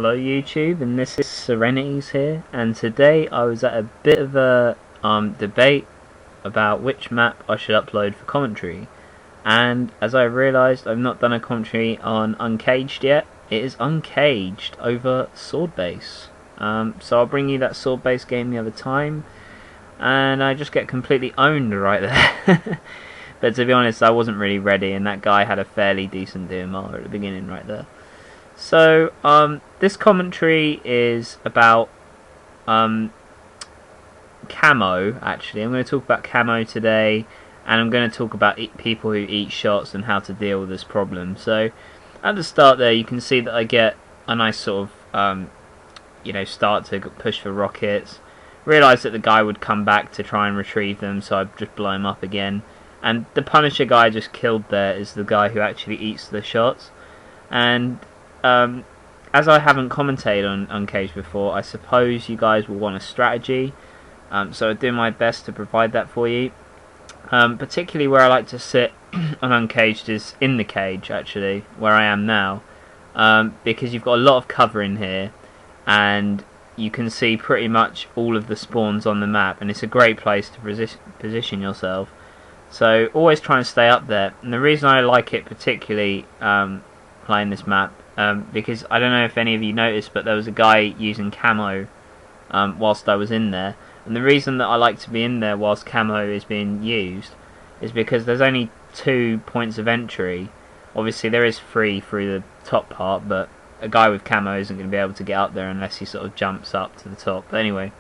Hello YouTube, and this is SeReNiiTYzZ here, and today I was at a bit of a debate about which map I should upload for commentary, and as I realised I've not done a commentary on Uncaged yet. It is Uncaged over Sword Base. So I'll bring you that Sword Base game the other time, and I just get completely owned right there. But to be honest, I wasn't really ready, and that guy had a fairly decent DMR at the beginning right there. So, this commentary is about camo, actually. I'm going to talk about camo today, and I'm going to talk about people who eat shots and how to deal with this problem. So, at the start there, you can see that I get a nice sort of, start to push for rockets. Realise that the guy would come back to try and retrieve them, so I'd just blow him up again. And the Punisher guy I just killed there is the guy who actually eats the shots. And as I haven't commentated on Uncaged before, I suppose you guys will want a strategy, so I'll do my best to provide that for you. Particularly where I like to sit on Uncaged is in the cage, actually, where I am now, because you've got a lot of cover in here, and you can see pretty much all of the spawns on the map, and it's a great place to position yourself. So always try and stay up there, and the reason I like it particularly playing this map, because I don't know if any of you noticed, but there was a guy using camo whilst I was in there, and the reason that I like to be in there whilst camo is being used is because there's only 2 points of entry. Obviously there is 3 through the top part, but a guy with camo isn't going to be able to get up there unless he sort of jumps up to the top. But anyway,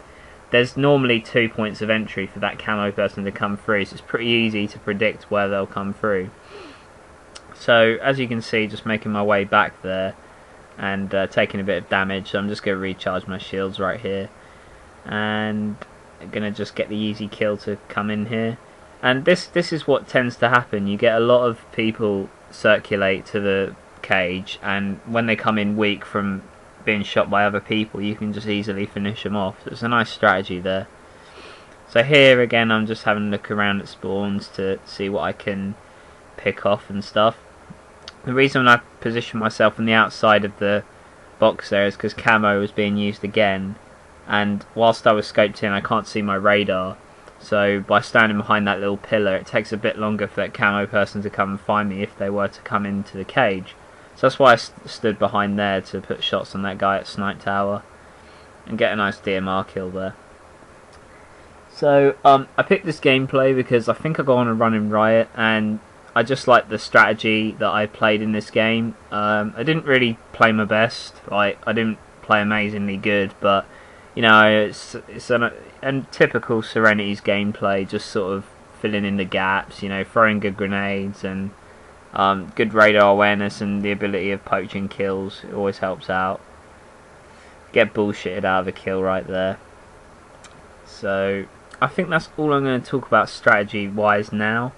there's normally 2 points of entry for that camo person to come through, so it's pretty easy to predict where they'll come through. So as you can see, just making my way back there and taking a bit of damage, so I'm just going to recharge my shields right here, and I'm going to just get the easy kill to come in here. And this is what tends to happen. You get a lot of people circulate to the cage, and when they come in weak from being shot by other people, you can just easily finish them off. So it's a nice strategy there. So here again, I'm just having a look around at spawns to see what I can pick off and stuff. The reason I position myself on the outside of the box there is because camo was being used again, and whilst I was scoped in I can't see my radar, so by standing behind that little pillar it takes a bit longer for that camo person to come and find me if they were to come into the cage. So that's why I stood behind there to put shots on that guy at Snipe Tower and get a nice DMR kill there. So I picked this gameplay because I think I got on a run in Riot, and I just like the strategy that I played in this game. I didn't really play my best. I didn't play amazingly good, but you know, it's a typical SeReNiiTYzZ gameplay, just sort of filling in the gaps, you know, throwing good grenades and good radar awareness, and the ability of poaching kills. It always helps out. Get bullshitted out of a kill right there. So I think that's all I'm going to talk about strategy wise now.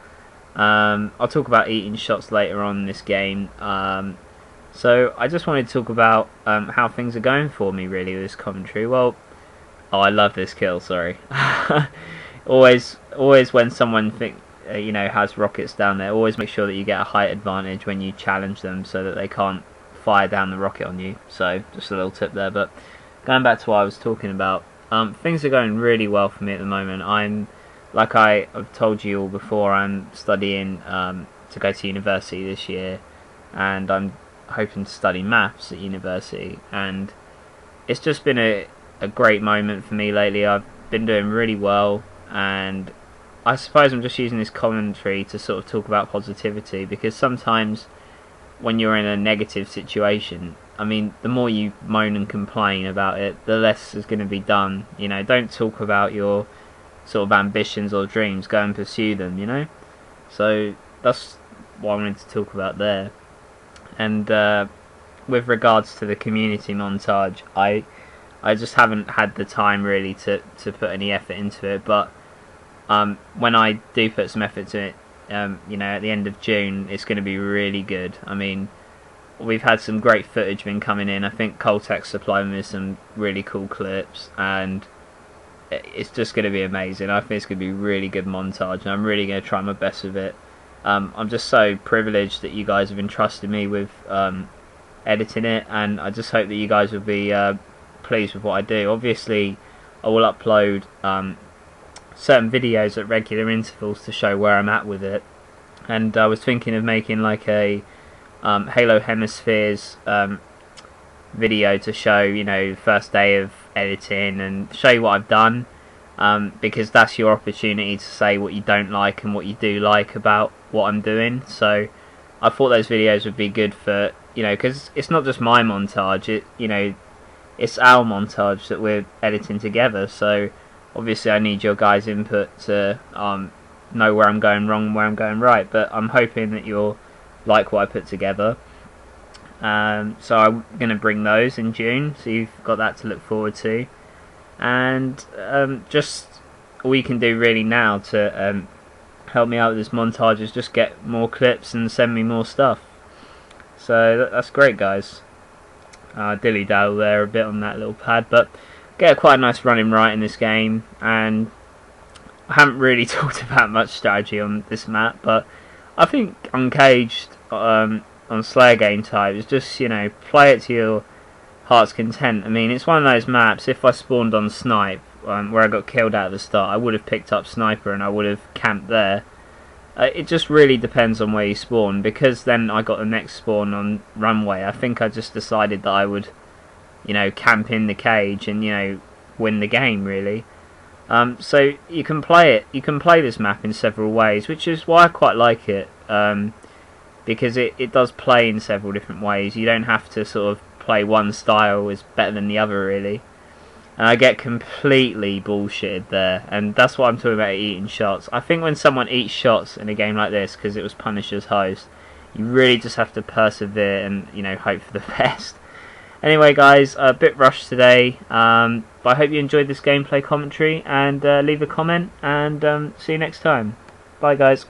I'll talk about eating shots later on in this game. So I just wanted to talk about how things are going for me really with this commentary. Well, oh, I love this kill, sorry. always when someone has rockets down there, always make sure that you get a height advantage when you challenge them so that they can't fire down the rocket on you. So just a little tip there. But going back to what I was talking about, things are going really well for me at the moment. Like I've told you all before, I'm studying to go to university this year, and I'm hoping to study maths at university, and it's just been a great moment for me lately. I've been doing really well, and I suppose I'm just using this commentary to sort of talk about positivity, because sometimes when you're in a negative situation, I mean, the more you moan and complain about it, the less is going to be done. You know, don't talk about your sort of ambitions or dreams, go and pursue them, you know. So that's what I wanted to talk about there. And with regards to the community montage, I just haven't had the time really to put any effort into it, but when I do put some effort to it, at the end of June, it's going to be really good. I mean, we've had some great footage been coming in. I think Coltech supplied me with some really cool clips, and it's just going to be amazing. I think it's going to be a really good montage, and I'm really going to try my best with it. I'm just so privileged that you guys have entrusted me with editing it, and I just hope that you guys will be pleased with what I do. Obviously, I will upload certain videos at regular intervals to show where I'm at with it, and I was thinking of making like a Halo Hemispheres video to show, you know, the first day of editing and show you what I've done, because that's your opportunity to say what you don't like and what you do like about what I'm doing. So I thought those videos would be good for, you know, because it's not just my montage, you know, it's our montage that we're editing together. So obviously I need your guys' input to know where I'm going wrong and where I'm going right, but I'm hoping that you'll like what I put together. So I'm going to bring those in June, so you've got that to look forward to. And just all you can do really now to help me out with this montage is just get more clips and send me more stuff. So that's great, guys. Dilly-dally there a bit on that little pad, but get quite a nice running right in this game. And I haven't really talked about much strategy on this map, but I think Uncaged on Slayer game type is just, you know, play it to your heart's content. I mean, it's one of those maps, if I spawned on Snipe, where I got killed at the start, I would have picked up Sniper and I would have camped there. It just really depends on where you spawn, because then I got the next spawn on Runway. I think I just decided that I would, you know, camp in the cage and, you know, win the game, really. So you can play it. You can play this map in several ways, which is why I quite like it, because it does play in several different ways. You don't have to sort of play one style is better than the other, really. And I get completely bullshitted there, and that's what I'm talking about, eating shots. I think when someone eats shots in a game like this, because it was Punisher's host, you really just have to persevere and, you know, hope for the best. Anyway, guys, a bit rushed today, but I hope you enjoyed this gameplay commentary, and leave a comment, and see you next time. Bye, guys.